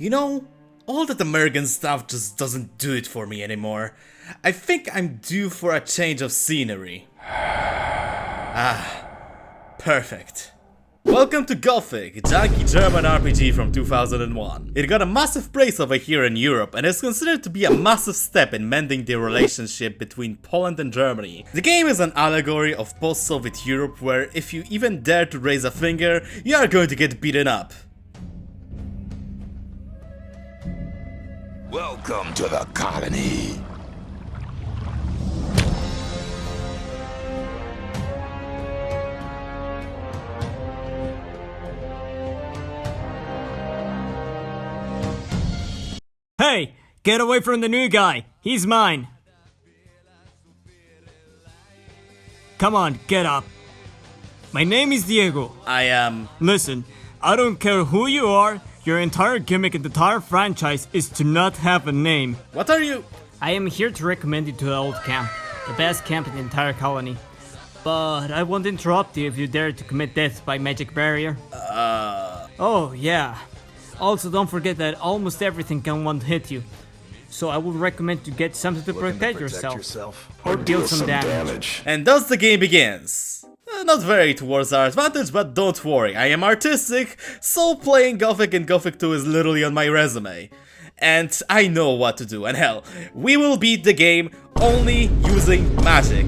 You know, all that American stuff just doesn't do it for me anymore. I think I'm due for a change of scenery. Perfect. Welcome to Gothic, a janky German RPG from 2001. It got a massive praise over here in Europe and is considered to be a massive step in mending the relationship between Poland and Germany. The game is an allegory of post-Soviet Europe where if you even dare to raise a finger, you are going to get beaten up. Welcome to the colony. Hey, get away from the new guy. He's mine. Come on, get up. My name is Diego. Listen, I don't care who you are. Your entire gimmick in the entire franchise is to not have a name. What are you? I am here to recommend you to the old camp. The best camp in the entire colony. But I won't interrupt you if you dare to commit death by magic barrier. Oh, yeah. Also, don't forget that almost everything can one-hit you. So I would recommend to get something to protect yourself. Or deal some damage. And thus the game begins. Not very towards our advantage, but don't worry, I am artistic, so playing Gothic and Gothic 2 is literally on my resume. And I know what to do, and hell, we will beat the game only using magic.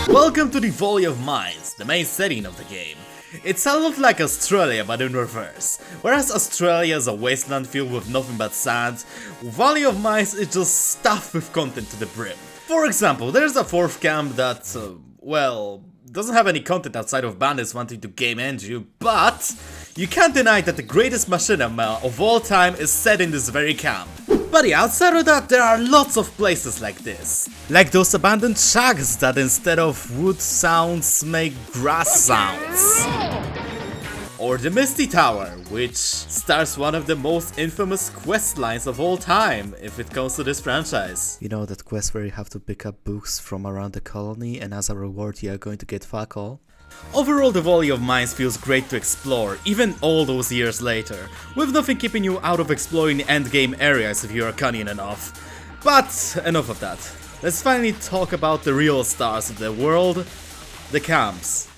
Welcome to the Valley of Mines, the main setting of the game. It's a lot like Australia but in reverse. Whereas Australia is a wasteland filled with nothing but sand, Valley of Mines is just stuffed with content to the brim. For example, there's a fourth camp that, well, doesn't have any content outside of bandits wanting to game end you, but you can't deny that the greatest machinima of all time is set in this very camp. But yeah, outside of that, there are lots of places like this. Like those abandoned shacks that instead of wood sounds make grass sounds. Or the Misty Tower, which stars one of the most infamous quest lines of all time, if it comes to this franchise. You know that quest where you have to pick up books from around the colony and as a reward you are going to get fuck all? Overall, the Valley of Mines feels great to explore, even all those years later, with nothing keeping you out of exploring the endgame areas if you are cunning enough. But enough of that. Let's finally talk about the real stars of the world, the camps.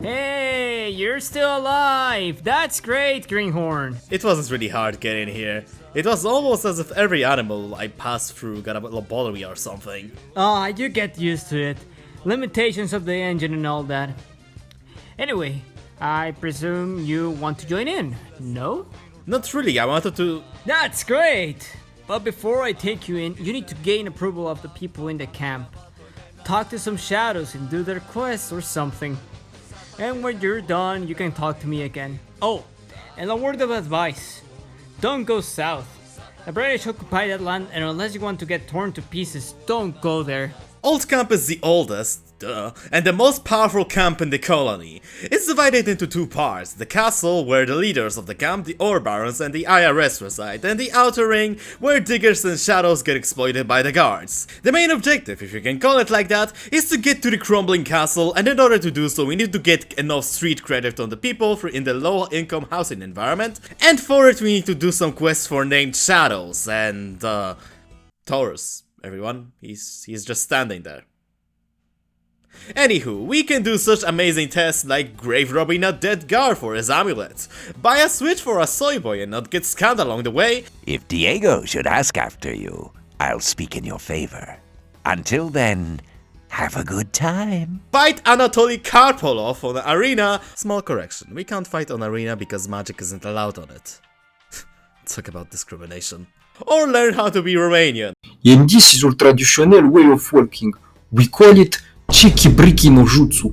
Hey, you're still alive! That's great, Greenhorn! It wasn't really hard getting here. It was almost as if every animal I passed through got a lobotomy or something. Ah, you get used to it. Limitations of the engine and all that. Anyway, I presume you want to join in, no? Not really, I wanted to... That's great! But before I take you in, you need to gain approval of the people in the camp. Talk to some shadows and do their quests or something. And when you're done, you can talk to me again. Oh, and a word of advice. Don't go south. The British occupied that land, and unless you want to get torn to pieces, don't go there. Old Camp is the oldest, duh, and the most powerful camp in the colony. It's divided into two parts, the castle where the leaders of the camp, the ore barons and the IRS reside, and the outer ring where diggers and shadows get exploited by the guards. The main objective, if you can call it like that, is to get to the crumbling castle, and in order to do so we need to get enough street credit on the people in the low income housing environment, and for it we need to do some quests for named shadows and Taurus. Everyone, he's just standing there. Anywho, we can do such amazing tests like grave robbing a dead guard for his amulet, buy a switch for a soy boy and not get scammed along the way. If Diego should ask after you, I'll speak in your favor. Until then, have a good time. Fight Anatoly Karpolov on Arena. Small correction, we can't fight on Arena because magic isn't allowed on it. Talk about discrimination. Or learn how to be Romanian. And this is our traditional way of working. We call it Chiki-Briki no Jutsu.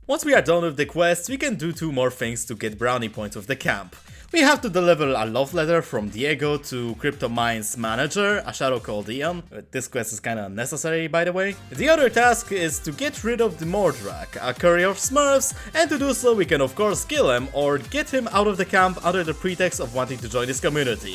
Once we are done with the quest, we can do 2 more things to get brownie points with the camp. We have to deliver a love letter from Diego to CryptoMine's manager, a shadow called Ian. This quest is kinda unnecessary, by the way. The other task is to get rid of the Mordrak, a courier of Smurfs, and to do so we can of course kill him or get him out of the camp under the pretext of wanting to join this community.